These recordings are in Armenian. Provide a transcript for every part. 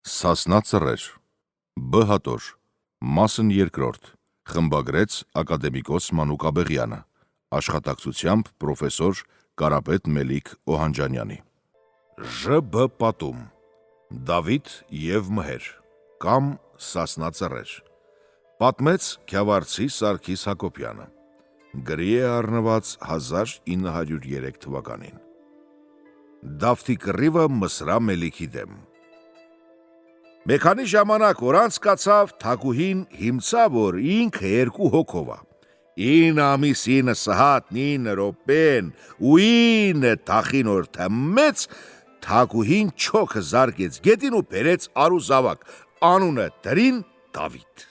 Սասնա ծռեր, Բ հատոր, մասն երկրորդ, խմբագրեց ակադեմիկոս Մանուկ Աբեղյանը, աշխատակցությամբ պրոֆեսոր Կարապետ Մելիք Օհանջանյանի։ Ժ.Բ. պատում, Դավիթ և Մհեր, կամ Սասնա ծռեր, պատմեց Քյավառցի Սարգիս Հակոբյանը, գրի է առնված 1903 թվականին։ Դավթի կռիվը Մսրա Մելիքի դեմ։ Մի քանի ժամանակ որ անցկացավ, Թագուհին հիմցավ, որ ինքը երկու հոգով է, 9 ամիս 9 սահատ 9 րոպեն ու 9 թախինորթը մեծ, Թագուհին չոքը զարկեց գետին ու բերեց արուզավակ, անունը դրին Դավիթ։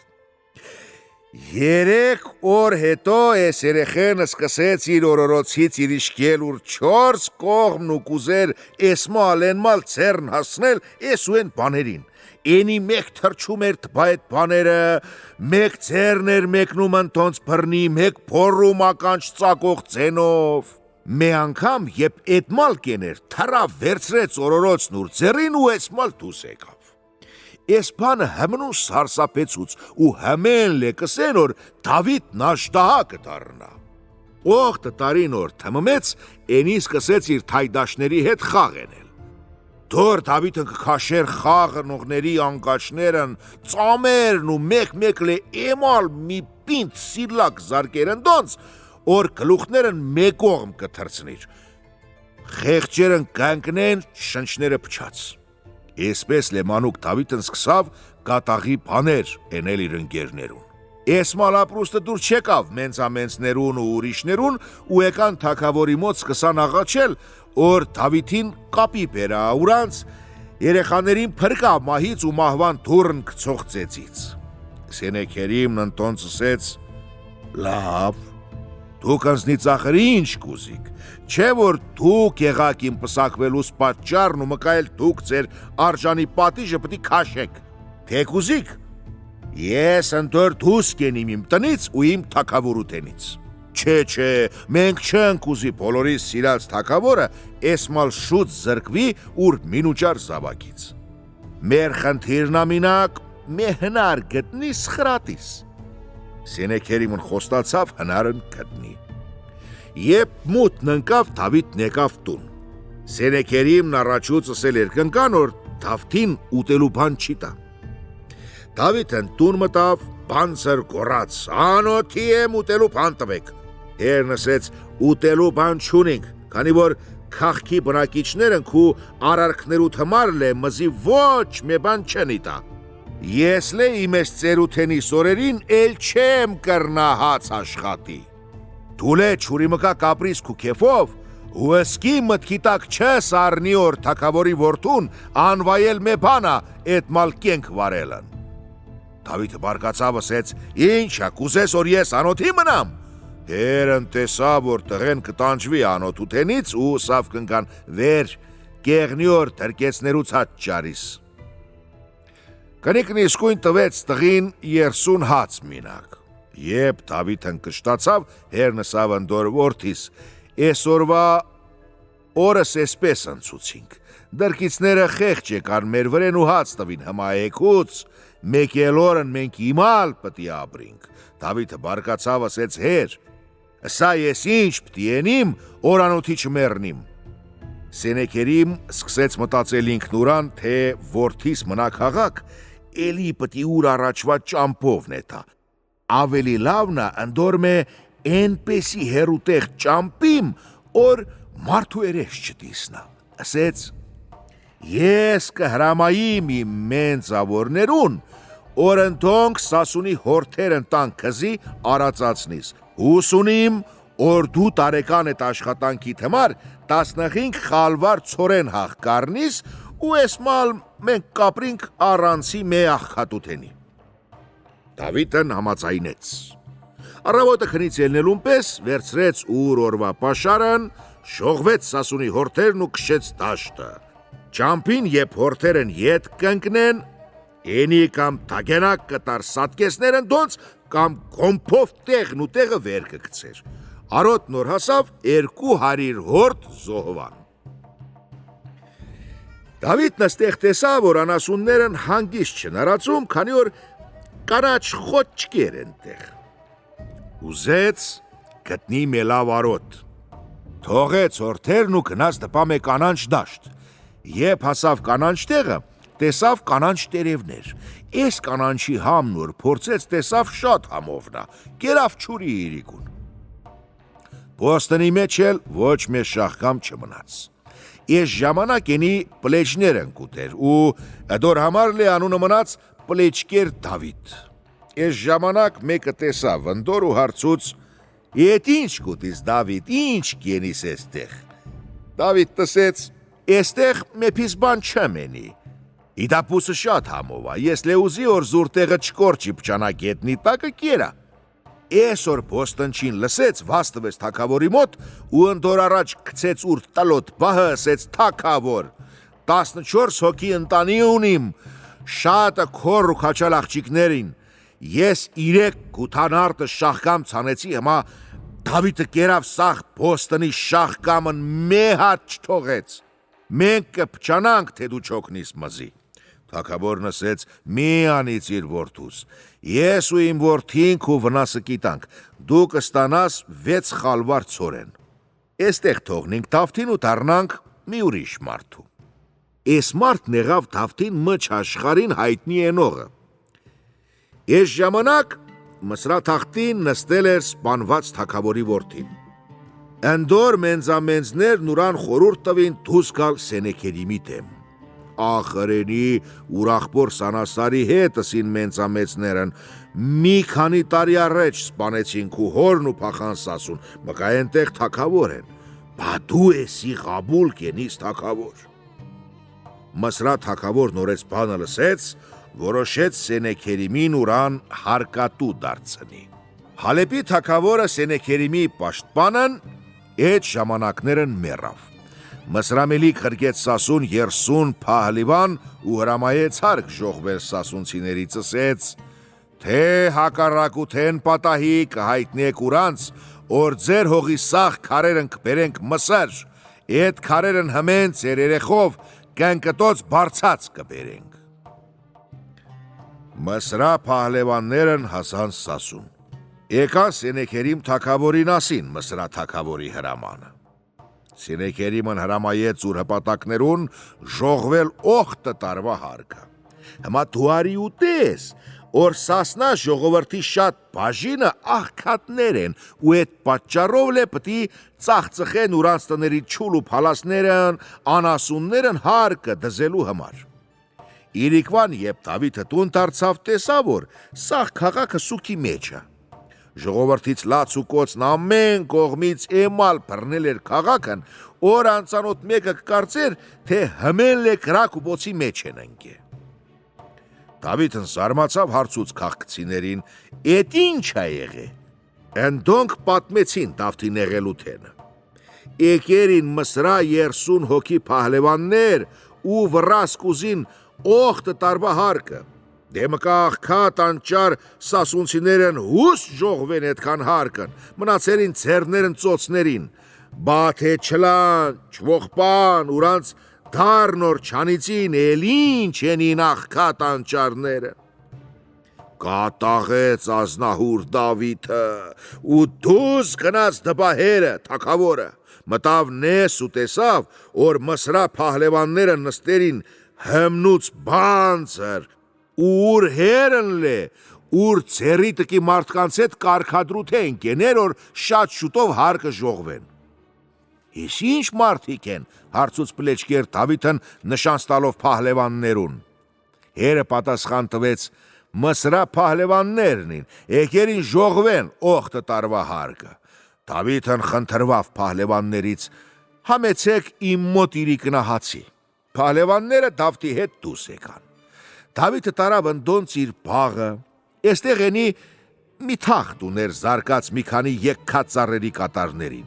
3 օր հետո այս երեխեն սկսեց իր օրորոցից իրիշկել ուր 4 կողմն ու կուզեր էսմալ ենմալ ծերն հասնել էս ու են բաներին։ Էնի մեկ թրջում էր տպա այդ բաները, մեկ ծերն էր մեկնում ընտոնց բրնի, մեկ փորում ականջ ծակող ձենով։ Մի անգամ, երբ էդմալ կեներ, թռավ վերցրեց օրորոցն ուր ձեռին ու էսմալ դուս եկավ։ Էս բանը հմնուն սարսափեցուց ու հմեն լեկսեն որ Դավիթն աշտահա կդառնա։ Օղտը տարին որ թմմեց, էնի սկսեց իր թայդաշների հետ խաղ ենել։ Դոր Դավիթը կքաշեր խաղնողների անգաչներն, ծամերն ու մեկ լե էմալ մի պինդ սիլակ զարկերն դոնց, որ գլուխներն մեկ կողմ կթրցնիր։ Խեղճերն կանգնեն, շնչները փչած։ Էսպես Մանուկ Դավիթն սկսավ կատաղի բաներ էնել իր ընկերներուն։ Էսմալ ապրուստը դուր չեկավ մենցամենցներուն ու ուրիշներուն ու եկան թագավորի մոտ սկսան աղաչել, որ Դավիթին կապի բերա ուրանց, երեխաներին փրկա մահից ու մահվան դուրն գցող ծեծից։ Սենեքերիմն ընտոնց ասեց. լավ, դուք անձնի ծախրի ինչ կուզիք, չէ որ դուք եղաք իմ պսակվելուս պատճառն ու մկայել դուք ձեր արժանի պատիժը պտի քաշեք, թե կուզիք, ես ընդոր դուս կենիմ իմ տնից ու իմ թագավորութենից։ Չէ, մենք չենք ուզի բոլորիս սիրած թագավորը էսմալ շուտ զրկվի ուր մինուճար զավակից։ Մեր խնդիրն ամինակ մեհնար գտնի սխրատիս։ Սենեքերիմն խոստացավ հնարն գտնի։ Երբ մութն ընկավ, Դավիթն եկավ տուն։ Սենեքերիմն առաջուց ասել երկնքան, որ Դավթին ուտելու բան չի տա։ Դավիթն տուն մտավ, բանձր գոռաց. անոթի եմ ուտելու բան տվեք։ Տերն ասեց ուտելու բան չունենք, քանի որ քաղաքի բնակիչներն քու արարքներուդ համար լե մզի ոչ մի բան չնի տա։ Ես լե իմ ես ծերութենի սորերին էլ չեմ կրնա հաց աշխատի։ Դու լե չուրի մկա կապրիս քու կեֆով ու ըսկի մտքի տակ չես առնի որ թագավորի որդուն անվայել մե բանա էդ մալ կենք վարելն։ Դավիթը բարկացավ ասեց. ինչա կուզես որ ես անոթի մնամ։ Տերն տեսավ որ տղեն կտանջվի անոթութենից ու սավ կնկան վեր կեղնի որ թրկեցներուց հաց ճարիս։ Կնիկն իսկույն տվեց տղին 30 հաց մինակ։ Երբ Դավիթն կշտացավ, հերն ասավ ընդոր որդիս, էսօրվա օրս էսպես ընծուցինք, դրկիցները խեղճ եկան մեր վրեն ու հաց տվին հմայեկուց, մեկ ելորն մենք իմալ պտի ապրինք։ Դավիթը բարկացավ ասեց հեր, սա ես ինչ պտի ենիմ, օրանոթի չմեռնիմ։ Սենեքերիմ սկսեց մտածել ինքնուրան, թե որդիս մնա քաղաք, էլի պտի ուր առաջվա ճամպով նետա։ Ավելի լավնա ընդորմ է ենպեսի հերուտեղ ճամպիմ, որ մարդու երես չտիսնա։ Ասեց, ես կհրամայիմ իմ մենձավորներուն, որ ընդոնք սասունի հորթերն տան կզի արածացնիս, հուսունիմ, որ դու տարեկան էտ աշխատանքի թմար 15 խալվար ծորեն հաղ կարնիս ու էսմալ մենք կապրինք առանցի մե աղքատութենի։ Դավիթն համաձայնեց։ Առավոտը քնից ելնելուն պես վերցրեց ուր օրվա պաշարն, շողվեց սասունի հորթերն ու քշեց դաշտը։ Ճամպին երբ հորթերն ետ կընկնեն, Էնի կամ թագենակ կտար սատկեսներն դոնց կամ գոմփով տեղն ու տեղը վեր կգցեր։ Արոտ նոր հասավ 200 հորթ զոհվան։ Դավիթն այստեղ տեսավ, որ անասուններն հանգիստ չնարածում, քանի որ կանաչ խոճկեր ենտեղ։ Ուզեց գտնի մելավարոտ։ Թողեց հորթերն ու գնաց դպամե կանանչ դաշտ։ Երբ հասավ կանանչ տեղը, տեսավ կանանչ տերևներ։ Այս կանանչի համն որ փորձեց տեսավ շատ համովնա, կերավ չուրի իրիկուն։ Պոստանի մեջ էլ ոչ մեծ շաղկամ չմնաց։ Այս ժամանակ ենի պլեջներ են կուտեր ու դոր համար լի անունը մնաց պլեջկեր Դավիթ։ Այս ժամանակ մեկը տեսավ վնդոր ու հարցուց. «Ետ ինչ կուտիս Դավիթ, ինչ կենիս էստեղ»։ Դավիթ տսեց. «Էստեղ մեփիս բան չեմ ենի։ Իդապուսը շատ համով է, ես լեուզի որ զուր տեղը չկորչի փչանակետնի տակը կերա»։ Այսօր Պոստանչին լսեց, վաստվեց թագավորի մոտ ու ընդոր առաջ գցեց ուր տալոտ բահը ասեց թագավոր, 14 հոգի ընտանի ունիմ, շատը քոր ու քաչալ աղջիկներին, ես 3 կութանարտը շաղկամ ցանեցի, հիմա Դավիթը կերավ սաղ Պոստանի շաղկամն մեհատ չթողեց, մենք կփչանանք, թե դու չօգնիս մզի։ Թագավորն ասեց. «Մի անիծիր որդուս, ես ու իմ որդինք ու վնասը կիտանք, դու կստանաս 6 խալվար ցորեն։ Էստեղ թողնենք Դավթին ու դառնանք մի ուրիշ մարդու»։ Այս մարդն եղավ Դավթին մջ աշխարհին հայտնի ենողը։ Այս ժամանակ Մսրաթախտին նստել էր սպանված թագավորի որդին։ Ընդոր մենզամենզներն ուրան խորհուրդ տվին դուրս գալ Սենեքերիմի դեմ։ Ախրենի ուրախբոր Սանասարի հետ ասին մենզամեծներն, մի քանի տարի առաջ սպանեցինք ու հորն ու փախան սասուն, մկա ենտեղ թագավոր են, բա դու եսի ղաբուլ կենիս թագավոր։ Մսրա թագավոր նորից բանը լսեց, որոշեց Սենեքերիմին ուրան հարկատու դարձնի։ Հալեպի թագավորը Սենեքերիմի պաշտպանն այդ ժամանակներն մեռավ։ Մսրամելիք հրկեց Սասուն 30 փահլիվան ու հրամայեց հարկ ժողվել սասունցիներից, ասեց, թե հակառակութեն պատահի կհայտնեք ուրանց, որ ձեր հողի սաղ քարերն կբերենք Մսր, այդ քարերն հմեն ձեր երեխով կենկտոց բարձած կբերենք։ Մսրա փահլևաններն հասան Սասուն։ Եկան Սենեքերիմ թագավորին ասին Մսրա թագավորի հրամանը։ Սենեքերիմն հրամայեց ուր հպատակներուն ժողվել 8 տարվա հարկը։ Հիմա դու արի ուտես, որ Սասնա ժողովրդի շատ բաժինը աղքատներ են ու այդ պատճառով լե պտի ծախծխեն ուրանց տների չուլ ու փալասներն, անասուններն հարկը դզելու համար։ Իրիկվան երբ Դավիթը տուն դարձավ, տեսավ որ սաղ քաղաքը սուքի մեջ է։ Ժողովրդից լաց ու կոցն ամեն կողմից էմալ բռնել էր քաղաքն, որ անծանոթ մեկը կկարծեր, թե հմեն լե կրակ ու բոցի մեջ են ընկե։ Դավիթն զարմացավ հարցուց քաղաքցիներին, «Էդ ինչ է եղե»։ Ընդոնք պատմեցին Դավթին եղելութենը։ Եկերին Մսրա 30 հոգի փահլևաններ ու վռասկ ուզին 8 տարվա հարկը։ Դեմկա աղքատ անճար սասունցիներն հուս ժողվեն այդքան հարկն, մնացերին ձեռներն ծոցներին, բա թե չլան, չողպան, ուրանց դառնոր չանիցին, էլ ինչ ենին աղքատ անճարները։ Կատաղեց ազնահուր Դավիթը ու դուս գնաց դպահերը, թագավորը, մտավ նես ու տեսավ, որ Մսրա փահլևանները նստերին հմնուց բանձր, ուր հերն լե, ուր ձերի տկի մարդկանց հետ կարգադրութ են կեներ, որ շատ շուտով հարկը ժողվեն։ Ես ինչ մարդիկ են, հարցուց պլեջկեր Դավիթն նշան ստալով փահլևաններուն։ Հերը պատասխան տվեց, Մսրա փահլևաններնին, եկերին ժողվեն 8 տարվա հարկը։ Դավիթն խնդրվավ փահլևաններից, համեցեք իմ մոտ իրիկնահացի։ Փահլևանները Դավթի հետ դուրս եկան։ Դավիթը տարավ ընդոնց իր բաղը, էստեղ ենի մի թախտ ուներ զարկած մի քանի եկքած ծառերի կատարներին։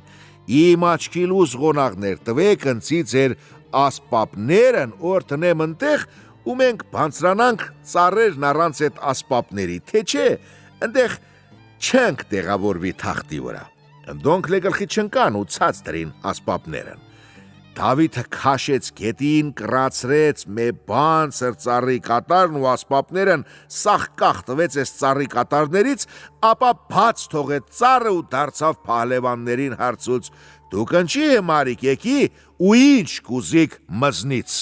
Իմ աչքի լուզ ղոնաղներ տվեք ընցի ձեր ասպապներն, որ տնեմ ընտեղ ու մենք բանցրանանք ծառերն առանց այդ ասպապների, թե չէ, ընդեղ չենք տեղավորվի թախտի վրա։ Ընդոնք լե գլխի չընկան ու ցած դրին ասպապներն։ Դավիթը քաշեց գետին, կրացրեց մե բանցր ծառի կատարն ու ասպապներն սաղկախ տվեց այս ծառի կատարներից, ապա բաց թողեց ծառը ու դարձավ փահլևաններին հարցուց. «Դուք ընչի մարիկ եկի ու ինչ կուզիք մզնից»։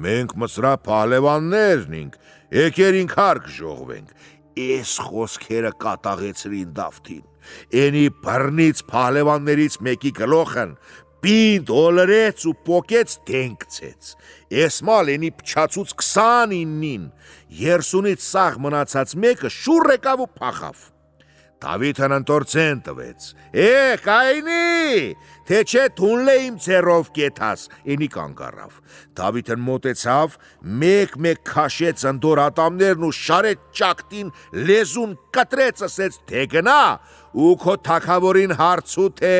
«Մենք մսրա փահլևաններն ենք, եկերինք հարկ ժողվենք»։ Այս խոսքերը կատաղեցրին Դավթին։ Էնի բռնից փահլևաններից մեկի գլոխն պինդ օլրեց ու պոկեց դենքցեց։ Էսմալ էնի փչացուց 29-ին, 30-ից սաղ մնացած մեկը շուռ եկավ ու փախավ։ Դավիթն ընտորցեն տվեց. «Կայնի, թե չէ թունլե իմ ձեռով կեթաս», էնի կանգ առավ։ Դավիթն մոտեցավ, մեկ քաշեց ընդոր ատամներն ու շարեց ճակտին, լեզուն կտրեց, ասեց. «Թե գնա ու քո թագավորին հարցու թե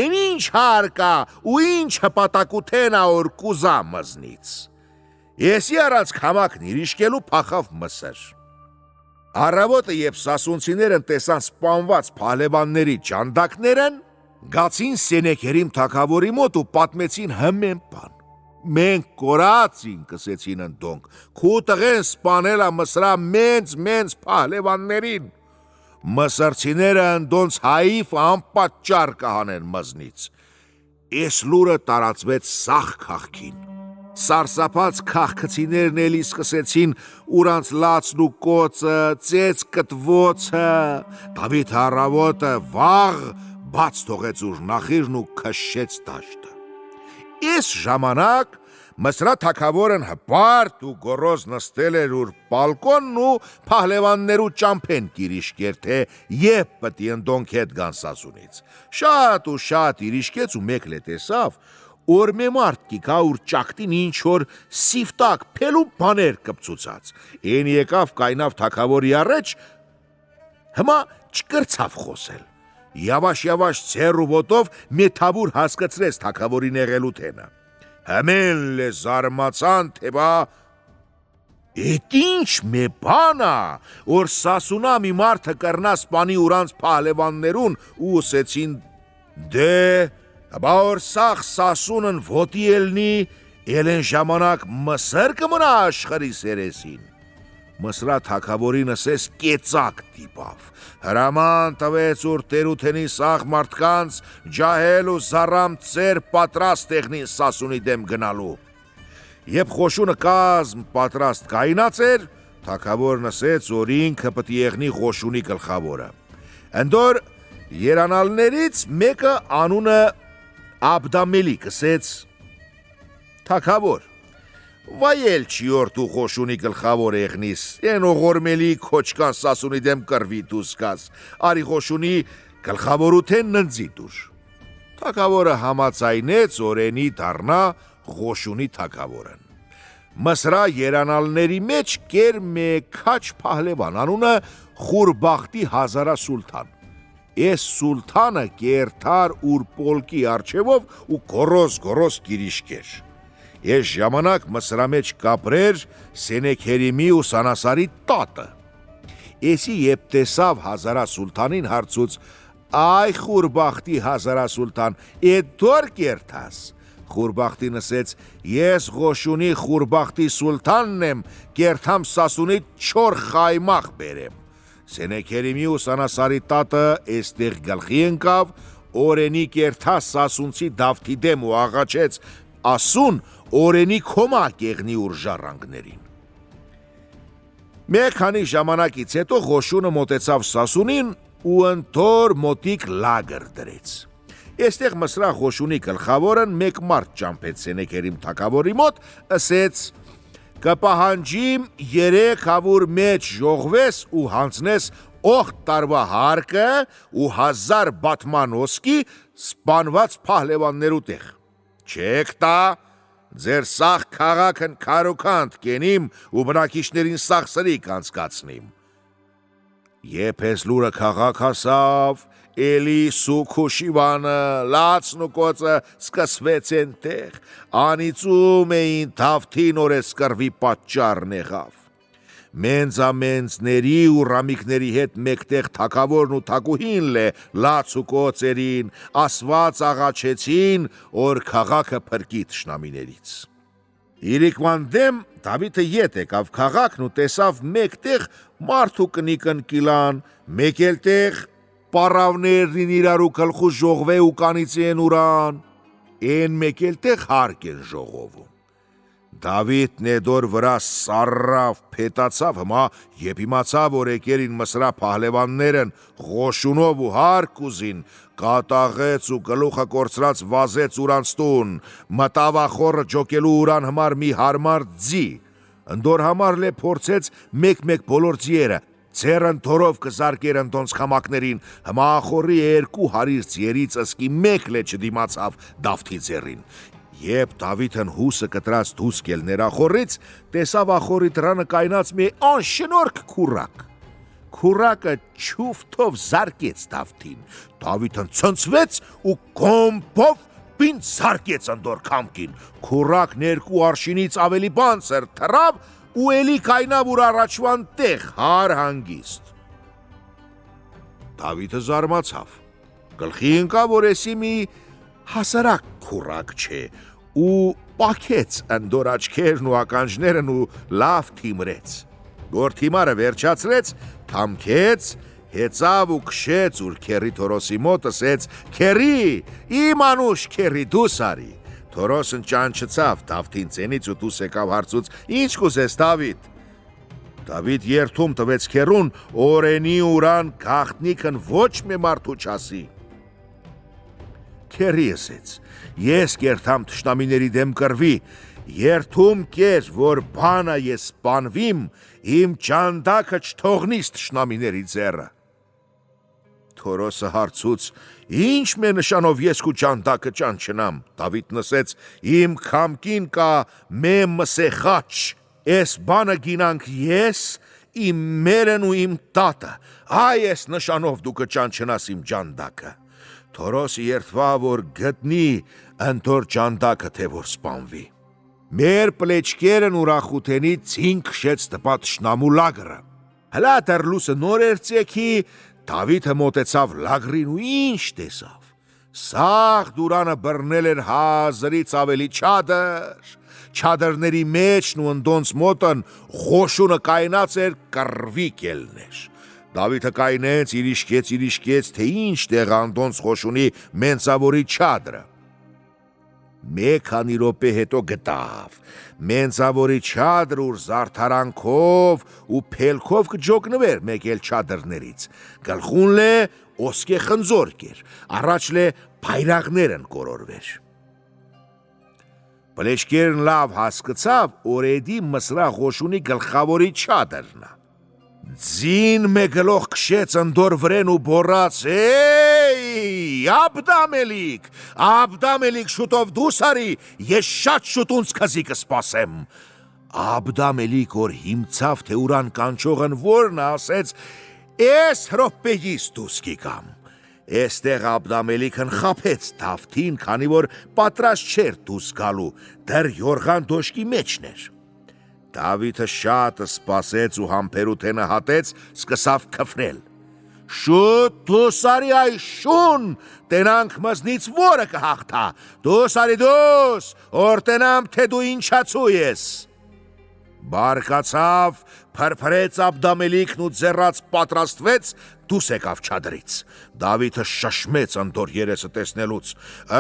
էն ինչ հարկա ու ինչ հպատակութեն որ կուզա մզնից»։ Եսի առած քամակն իրիշկելու փախավ Մսր։ Առավոտը երբ սասունցիներն տեսան սպանված փահլևանների ջանդակներն, գացին Սենեքերիմ թագավորի մոտ ու պատմեցին հմեն բան։ «Մենք կորացինք», ասեցին ընդոնք, «քու տղեն սպանել ա Մսրա մենց փահլևաններին»։ Մսրցիները ընդոնց հայիվ անպատճառ կհանեն մզնից։ Այս լուրը տարածվեց սաղ քաղաքին։ Սարսափած քաղաքացիներն էլի սկսեցին ուրանց լացն ու կոծը, ծեց կտվոցը։ Դավիթ առավոտը վաղ բաց թողեց ուր նախիրն ու քշեց դաշտը։ Այս ժամանակ Մսրա թագավորն հպարտ ու գոռոզ նստել էր ուր բալկոնն ու փահլևաններու ճամփեն կիրիշկեր, թե երբ պտի ընդոնք հետ գան սասունից։ Շատ ու շատ իրիշկեց ու մեկ լե տեսավ, որ մի մարդ կիկա ուր ճակտին ինչ որ սիվտակ փելու բաներ կպցուցած։ Էն եկավ կայնավ թագավորի առաջ, հիմա չկրցավ խոսել։ Yavaş ձեռու ոտով մեթաբուր հասկացրեց թագավորի նեղելութենը։ Հմեն լե զարմացան, թե բա «Էդ ինչ մե բան ա, որ սասունա մի մարդը կրնա սպանի ուրանց փահլևաններուն» ու ասեցին. «Դե, բա որ սաղ սասունն ոտի ելնի, ելեն ժամանակ Մսր կմնա աշխարհի սերեսին»։ Մսրա թագավորին ասես կեցակ դիպավ, հրաման տվեց որ տերութենի սաղ մարդկանց ջահել ու զարամ ծեր պատրաստ եղնին սասունի դեմ գնալու։ Երբ խոշունը կազմ պատրաստ կայնած էր, թագավորն ասեց որ ինքը պտի եղնի խոշունի գլխավորը։ Ընդոր երանալներից մեկը անունը Աբդամելիք ասեց. «Թագավոր, վայել չի որ դու խոշունի գլխավոր եղնիս, են օղորմելի քոչկան սասունի դեմ կրվի դուսկաս, արի խոշունի գլխավորութեն ննձի դուր»։ Թագավորը համաձայնեց օրենի դառնա խոշունի թագավորն։ Մսրա երանալների մեջ կեր մե քաչ փահլևան, անունը Խուրբախտի Հազարա Սուլթան։ Այս սուլթանը կերթար ուր պոլկի արջևով ու գոռոզ կիրիշկեր։ Այս ժամանակ Մսրա մեջ կապրեր Սենեքերիմի ու Սանասարի տատը։ Էսի երբ տեսավ Հազարա Սուլթանին հարցուց. «Այ Խուրբախտի Հազարա Սուլթան, էդ դոր կերթաս»։ Խուրբախտին ասեց. «Ես Ղոշունի Խուրբախտի Սուլթանն եմ, կերթամ սասունի չոր խայմախ բերեմ»։ Սենեքերիմի ու Սանասարի տատը էստեղ գլխի ընկավ, օրենի կերթա սասունցի Դավթի դեմ ու աղաչեց ասուն օրենի քոմակ եղնի ուր ժառանգներին։ Մեկ քանի ժամանակից հետո Ղոշունը մոտեցավ սասունին ու ընթոր մոտիկ լագր դրեց։ Էստեղ Մսրա Ղոշունի գլխավորն մեկ մարդ ճամփեց Սենեքերիմ թագավորի մոտ, ասեց. «Կպահանջիմ 3 հավուր մեջ ժողվես ու հանձնես 8 տարվա հարկը ու 1000 բաթման ոսկի սպանված փահլևաններու տեղ։ Չեք տա, ձեր սաղ քաղաքն քարոքանդ կենիմ ու բնակիչներին սաղսրի կանցկացնիմ»։ Երբ այս լուրը քաղաք հասավ, էլի սուքուշիվանը, լացն ու կոծը սկսվեց ենտեղ, անիծում էին Դավթին որ էս կռվի պատճառն եղավ։ մենձամենձների ու ռամիկների հետ մեկտեղ թագավորն ու թագուհին լե լաց ու կոծերին, ասված աղաչեցին, որ քաղաքը փրկի թշնամիներից։ Իրիկվան դեմ Դավիթը ետ եկավ քաղաքն ու տեսավ մեկտեղ մարդու կնիկն կիլան, մեկ էլ տեղ պարավներն իրարու գլխու ժողվե ու կանիցի են ուրան, են մեկ էլ տեղ հարկ են ժողովում։ Դավիթն էդոր վրա սառավ, փետացավ հմա, երբ իմացավ, որ եկերին մսրա փահլևաններն ղոշունով ու հարկ ուզին, կատաղեց ու գլուխը կորցրած վազեց ուրանստուն, մտավ ախորը ջոկելու ուրան համար մի հարմար ձի, ընդոր համար լե փորձեց մեկ-մեկ բոլոր ձիերը, ձեռն թորով կզարկեր ընդոնց խամակներին, հմա ախորի երկու հարիր ձիերից ըսկի մեկ լե չդիմացավ Դավթի ձեռին։ Երբ Դավիթն հուսը կտրած դուրս կել ներախորից, տեսավ ախորի դրանը կայնած մի անշնորհք քուրակ։ Քուրակը չուֆթով զարկեց Դավթին։ Դավիթն ցնցվեց ու կոմբով պին զարկեց ընդոր քամքին։ Քուրակն երկու արշինից ավելի բարձր թռավ ու էլի կայնավ ուր առաջվան տեղ հար հանգիստ։ Դավիթը զարմացավ։ Գլխի ընկավ, որ էսի մի հասարակ քուրակ չէ ու պակեց ընդոր աչքերն ու ականջներն ու լավ թիմրեց։ Որ թիմարը վերջացրեց, թամքեց, հեծավ ու քշեց ուր քերի Թորոսի մոտ, ասեց. «Քերի, իմ անուշ քերի, դուս արի»։ Թորոսն ճանչցավ Դավթին ցենից ու դուս եկավ հարցուց. «Ինչ կուզես, Դավիթ»։ Դավիթ երթում տվեց քերուն, օրենի ուրան գաղտնիքն ոչ մի մարդու չասի։ Քերի ասեց. «Ես կերթամ թշնամիների դեմ կռվի, երթում կեր, որ բանա ես սպանվիմ, իմ ճանդակը չթողնիս թշնամիների ձեռը»։ Թորոսը հարցուց. «Ինչ մե նշանով ես քու ճանդակը ճանչնամ»։ Դավիթն ասեց. «Իմ քամքին կա մե մսեխաչ, էս բանը գինանք ես, իմ մերն ու իմ տատը, այ էս նշանով դու կճանչնաս իմ ճանդակը»։ Թորոսը երթվա, որ գտնի ընդոր ճանդակը, թե որ սպանվի։ Մեր պլեչկերն ուրախութենի ցին քշեց տպա թշնամու լագրը։ Հլա դեռ լուսը նոր էր ցեքի, Դավիթը մոտեցավ լագրին ու ինչ տեսավ։ Սաղ դուրանը բռնել էր հազարից ավելի չադր։ Չադրների մեջն ու ընդոնց մոտն ղոշունը կայնած էր կռվի կելներ։ Դավիթը կայնեց, իրիշկեց, թե ինչ տեղ անդոնց ղոշունի մենցավորի չադրը։ Մեկ քանի րոպե հետո գտավ մենցավորի չադրը, ուր զարդարանքով ու փելքով կջոգնվեր մեկ էլ չադրներից։ Գլխուն լե ոսկե խնձորք էր, առաջ լե բայրաղներն կորորվեր։ Պլեշկերն լավ հասկացավ, որ էդի մսրա ղոշունի գլխավորի չադրն է։ Ձին մեգլող քշեց ընդոր վրեն ու բորած. «Էй, Աբդամելիք, շուտով դուս արի, ես շատ շուտունց քզի կսպասեմ»։ Աբդամելիք որ հիմցավ, թե ուրան կանչողն որն ասեց. «Էս հրոպեիս դուս կգամ»։ Էստեղ Աբդամելիքն խաբեց Դավթին, քանի որ պատրաստ չէր դուս գալու, դեռ յորղան դոշկի մեջն էր։ Դավիթը շատ սպասեց ու համբերութենը հատեց, սկսավ քֆնել։ «Շուտ դուս արի այ շուն, տենանք մզնից որը կհաղթա, դուս արի դուս, որ տենամ, թե դու ինչացու ես»։ Բարկացավ, փրփրեց Աբդամելիքն ու ձեռած պատրաստվեց, դուս եկավ չադրից։ Դավիթը շշմեց ընդոր երեսը տեսնելուց։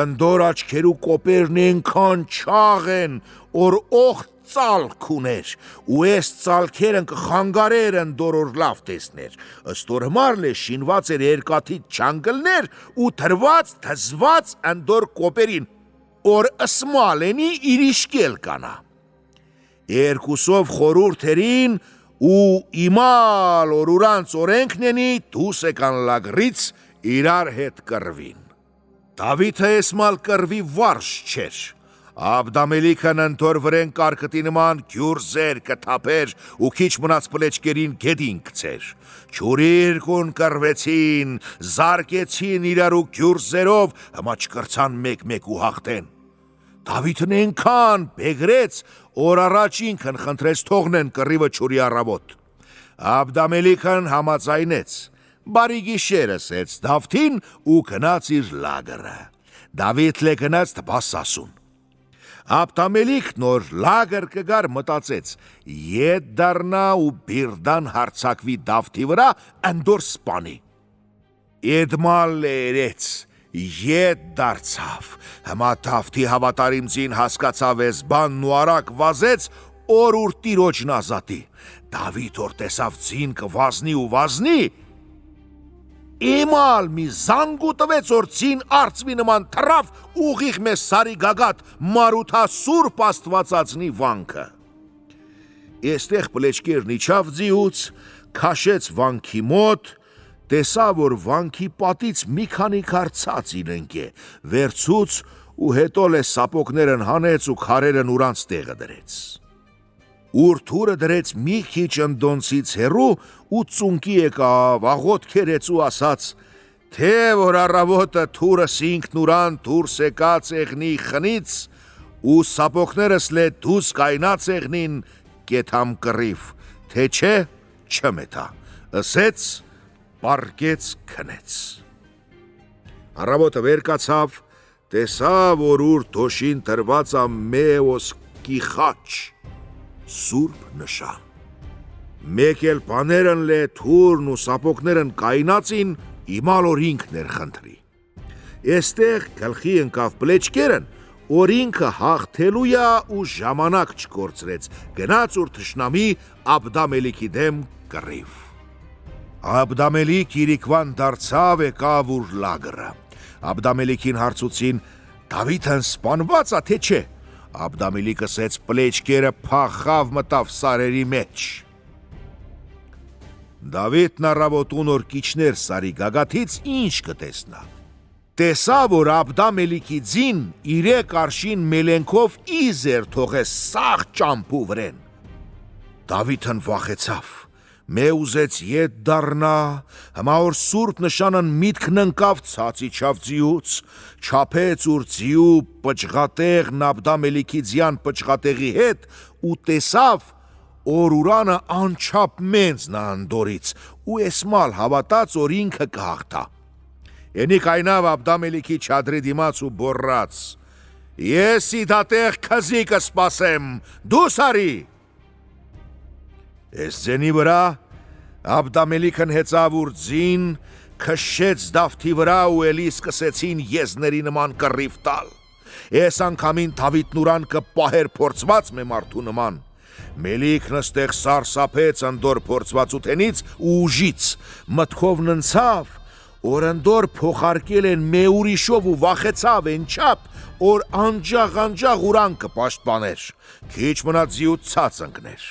Ընդոր աչքերու կոպերն ենքան չաղ են, որ օղ ծալք ուներ, ու էս ծալքերն կխանգարեր ընդոր որ լավ տեսներ։ Ըստոր հմար լե շինված էր երկաթից չանգլներ ու թրված թզված ընդոր կոպերին, որ ըսմալենի իրիշկել կանա։ Երկուսով խորուրդերին ու իմալ որ ուրանց օրենքնենի դուս եկան լագրից իրար հետ կռվին։ Դավիթը էսմալ կռվի վարժ չէր։ Աբդամելիքն ընդոր վրեն կարկտի նման գյուրզեր կթափեր ու քիչ մնաց պլեչկերին գետին գցեր։ Չուրիրկուն կռվեցին, զարկեցին իրարու գյուրզերով, հմա չկրցան մեկ-մեկ ու հաղթեն։ Դավիթն ենքան բեգրեց, որ առաջինքն խնդրեց թողնեն կռիվը չուրի առավոտ։ Աբդամելիքն համաձայնեց, բարի գիշեր ասեց Դավթին ու գնաց իր լագերը։ Դավիթ լե գնաց տպասասուն։ Աբդամելիք նոր լագր կգար մտածեց, ետ դառնա ու բիրդան հարցակվի Դավթի վրա ընդոր սպանի։ Էդմալ լերեց, ետ դարձավ, հմա Դավթի հավատարիմցին հասկացավ էս բանն ու արակ վազեց, օր ուր տիրոջն ազատի։ Դավիթ որ տեսավ ձին կվազնի ու վազնի, Իմալ մի զանգու տվեց որ ցին արծվի նման թռավ ուղիղ մեզ սարի գագաթ մարութա սուրբ աստվածածնի վանքը։ Էստեղ պլեչկերն իջավ ձիուց, քաշեց վանքի մոտ, տեսավ որ վանքի պատից մի քանի քարցած ինընկե, վերցուց ու հետո լե սապոկներն հանեց ու քարերն ուրանց տեղը դրեց։ Ուր թուրը դրեց մի քիչ ընդոնցից հեռու ու ծունկի եկավ, աղոտ քերեց ու ասաց, թե որ առավոտը թուրը սինքն ուրան դուրս եկած եղնի խնից ու սապոկներս լե դուս կայնած եղնին կեթամ կռիվ, թե չէ չմետա, ըսեց, պարկեց քնեց։ Առավոտը վեր կացավ, տեսավ որ ուր թոշին տրված ա մեոսկի խաչ, սուրբ նշան։ Մեկ էլ բաներն լե թուրն ու սապոկներն կայնացին, իմալ որ ինքն էր խնդրի։ Էստեղ գլխի ընկավ պլեչկերն, որ ինքը հաղթելու ա ու ժամանակ չկորցրեց, գնաց ուր թշնամի Աբդամելիքի դեմ կռիվ։ Աբդամելիք իրիկվան դարձավ եկավ ուր լագրը։ Աբդամելիքին հարցուցին, Դավիթն սպանված ա թե չէ։ Աբդամելիք ասեց, պլեչկերը փախավ մտավ սարերի մեջ։ Դավիթն առավոտուն որ կիջներ սարի գագաթից ինչ կտեսնա։ Տեսավ որ Աբդամելիքի ձին 3 արշին մելենքով իզեր թողեց սաղ ճամփու վրեն։ Դավիթն վախեցավ, մե ուզեց ետ դառնա, հմա որ սուրբ նշանն միտքն ընկավ ցած իջավ ձիուց, չափեց ուր ձիու պճղատեղն Աբդամելիքի ձյան պճղատեղի հետ ու տեսավ որ ուրանը անչափ մենձն անդորից ու էսմալ հավատաց որ ինքը կհաղթա։ Ենի կայնավ Աբդամելիքի չադրի դիմաց ու բորրաց, ես իդատեղ քզի կսպասեմ, դու սարի։ Էս ձենի վրա Աբդամելիքն հեծավ ուր ձին, քշեց Դավթի վրա ու էլի սկսեցին եզների նման կռիվ տալ։ Էս անգամին Դավիթն ուրան կպահեր փորձված մե մարդու նման։ Մելիքն ստեղ սարսափեց ընդոր փորձվածութենից ու ուժից, մտքովն ընցավ, որ ընդոր փոխարկել են մե ուրիշով ու վախեցավ են չափ, որ անջաղ ուրան կպաշտպաներ, քիչ մնաց ձիուց ցած ընկներ։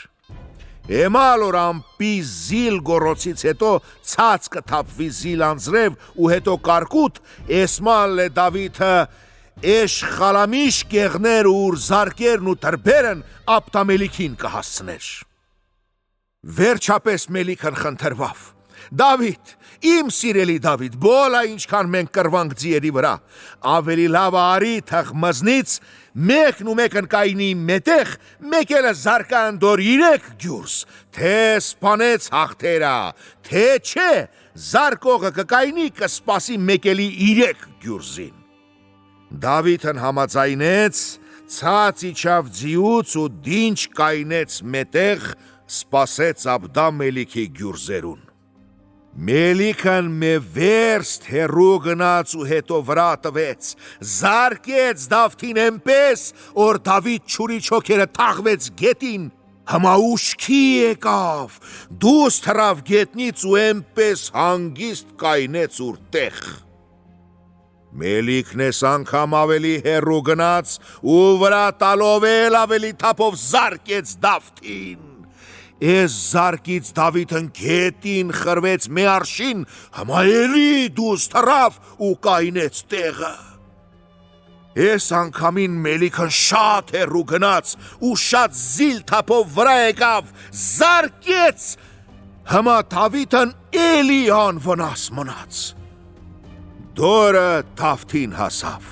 Էմալ որ ամպի զիլ գորոցից հետո ցած կթափվի զիլ անձրև ու հետո կարկուտ, էսմալ է Դավիթը էշ խալամիշ կեղներ ուր զարկերն ու թրբերն Աբդամելիքին կհասցներ։ Վերջապես Մելիքն խնդրվավ, Դավիթ, իմ սիրելի Դավիթ, բոլա ինչքան մենք կրվանք ձիերի վրա, ավելի լավ արի թղ մզնից, մեկն ու մեկն կայնի մետեղ, մեկ էլը զարկա ընդոր 3 գյուրս, թե սպանեց հաղթերա, թե չէ, զարկողը կկայնի կսպասի մեկ էլի 3 գյուրզին։ Դավիթն համաձայնեց, ցած իջավ ձիուց ու դինչ կայնեց մետեղ, սպասեց Աբդամելիքի գյուրզերուն։ Մելիքն մե վերստ հեռու գնաց ու հետո վրա տվեց, զարկեց Դավթին էնպես, որ Դավիթ չուրի չոքերը թաղվեց գետին, հմա ուշքի եկավ, դուս թռավ գետնից ու էնպես հանգիստ կայնեց ուր տեղ։ Մելիքն էս անգամ ավելի հեռու գնաց ու վրա տալով էլ ավելի թափով զարկեց Դավթին։ Էս զարկից Դավիթն գետին խրվեց մե արշին, հմա էլի դուս թռավ ու կայնեց տեղը։ Էս անգամին Մելիքն շատ հեռու գնաց ու շատ զիլ թափով վրա եկավ, զարկեց, հմա Դավիթն էլի անվնաս մնաց։ Դորը Դավթին հասավ,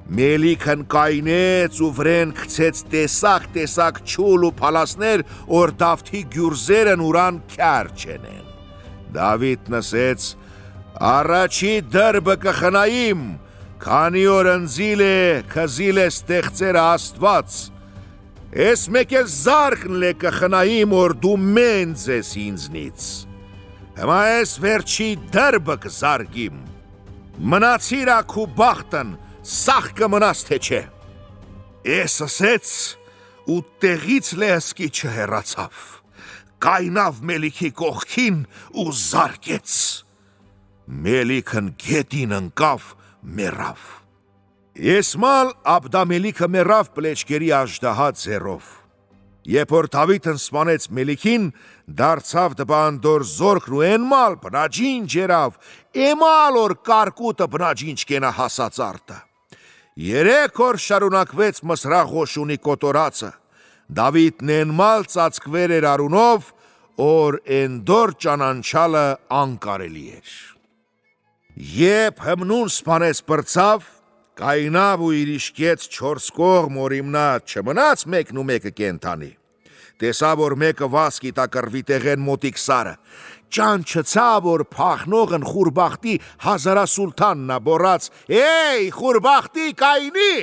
Մելիքն կայնեց ու վրեն գցեց տեսակ չուլ ու փալասներ, որ Դավթի գյուրզերն ուրան քյար չենեն։ Դավիթն ասեց. «Առաջի դրբը կխնայիմ, քանի որ ընձիլ է, քզիլ է ստեղծեր Աստված։ Ես մեկ էլ զարկն լե կխնայիմ, որ դու մենձ ես ինձնից։ Հիմա ես վերջի դրբը կզարգիմ։ Մնացիրա քու բախտն, սաղ կմնաս թե չէ»։ Ես ասեց ու տեղից լեհսկի չհեռացավ, կայնավ Մելիքի կողքին ու զարկեց։ Մելիքն գետին ընկավ, մեռավ։ Եսմալ Աբդամելիքը մեռավ պլեչկերի աժդահա ձեռով։ Երբ որ Դավիթն սպանեց Մելիքին, դարձավ դպանդոր զորքն ու ենմալ բնաջին ջերավ, էմալ որ կարկուտը բնաջին չկենա հասած արտը։ 3 օր շարունակվեց մսրախոշունի կոտորածը։ Դավիթն ենմալ ծածկվեր էր արունով, որ էնդոր ճանանչալը անկարելի էր։ Եբ հմնուն սպանեց պրծավ, կայնավ ու իրիշկեց 4 կողմ, որ իմնա չմնաց մեկն ու մեկը կենթանի։ Տեսավ, որ մեկը վասկի տակրվի տեղեն մոտիկ սարը, ճանչցավ, որ փախնողն խուրբախտի հազարասուլթաննա բորած. «Էй, խուրբախտի կայնի»։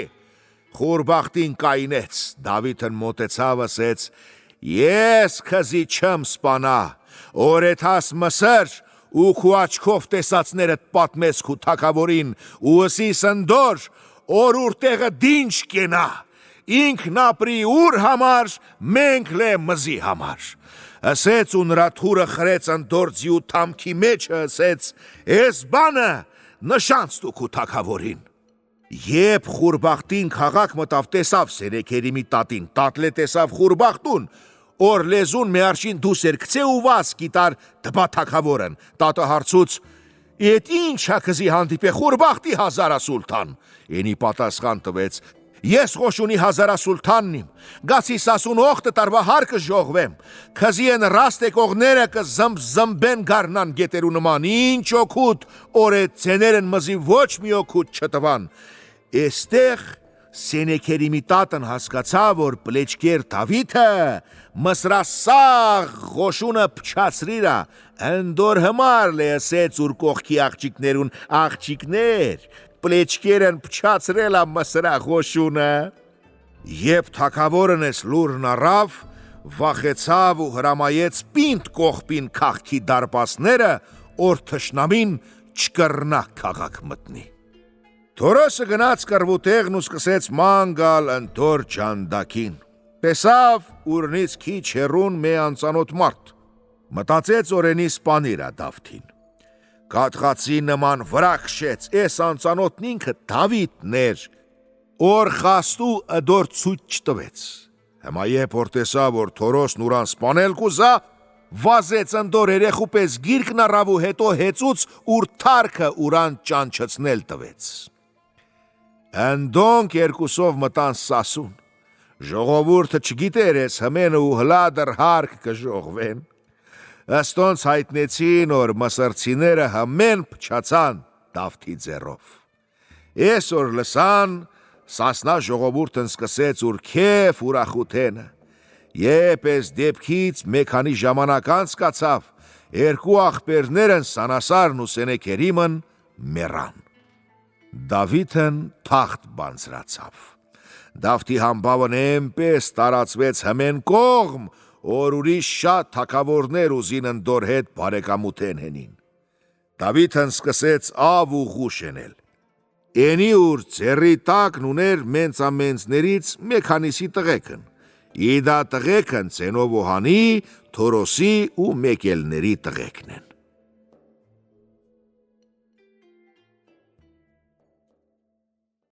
Խուրբախտին կայնեց, Դավիթն մոտեցավ, ասեց. «Ես քզի չեմ սպանա, օրեթաս մսր ու քու աչքով տեսածներդ պատմես քու թագավորին ու ըսիս ընդոր, որ ուր տեղը դինչ կենա, ինքն ապրի ուր համար, մենք լե մզի համար»։ Ասեց ու նրա թուրը խրեց ընդորձի ու թամքի մեջը, ասեց. «Ես բանը նշանց դու քու թագավորին»։ Երբ խուրբախտին քաղաք մտավ, տեսավ Սենեքերիմի տատին, տատլե տեսավ խուրբախտուն, որ լեզուն մեարշին դուս էր գցե ու վասկի տար դպա թագավորն։ Տատը հարցուց. «Էդ ինչ քզի հանդիպե խուրբախտի հազարասուլթան»։ Ենի պատասխան տվեց. «Ես խոշունի հազարասուլթանն իմ, գացի սասուն օխտը տարվա հարկը ժողվեմ, քզի են ռաստեկողները կզմբեն գարնան գետերու նման, ինչ օգուտ, որ էդ ցեներն մզի ոչ մի օգուտ չտվան»։ Էստեղ Սենեքերիմի տատն հասկացավ, որ պլեչկեր Դավիթը մսրասաղ խոշունը փչացրիրա, ընդոր հմար լեսեց ուր կողքի աղջիկներուն աղջիկներ, պլեչկերն փչացրելա մսրա խոշունը։ Եբ թագավորն ես լուրն առավ, վախեցավ ու հրամայեց պինդ կողպին քաղքի դարպասները, որ թշնամին չկրնա քաղաք մտնի։ Թորոսը գնաց կռվուտեղն ու սկսեց ման գալ ընդոր ջանդակին։ Տեսավ ուրնից քիչ հեռուն մի անծանոթ մարդ։ Մտածեց օրենի սպանիրա Դավթին։ Կաթղացի նման վրա քշեց, էս անծանոթն ինքը Դավիթն էր, որ խաստու ըդոր ցույց չտվեց։ Հիմա երբ որ տեսավ, որ Թորոսն ուրան սպանել կուզա, վազեց ընդոր երեխու պես գիրկն առավ ու հետո հեծուց ուր թարքը ուրան ճանչցնել տվեց։ Ընդոնք երկուսով մտան սասուն։ Ժողովուրդը չգիտեր ես հմենը ու հլադր հարկ կժողվեն։ Աստոնց հայտնեցին, որ մսրցիները հմեն փչացան Դավթի ձեռով։ Ես որ լսան, սասնա ժողովուրդն սկսեց ուր քեֆ ուրախութենը։ Երբ ես դեպքից մեկ քանի ժամանակ անց կացավ, երկու աղբերներն Սանասարն ու Սենեքերիմն մեռան։ Դավիթն թախտ բանձրացավ։ Դավթի համբավն էնպես տարածվեց հմեն կողմ, որ ուրիշ շատ թագավորներ ուզին ընդոր հետ բարեկամութեն հենին։ Դավիթն սկսեց ավ ու ղուշ ենել։ Ենի ուր ձեռի տակն ուներ մենցամենցներից մեկ քանիսի տղեկն։ Իդա տղեկն ցենով ու հանի, Թորոսի ու մեկելների տղեկն են։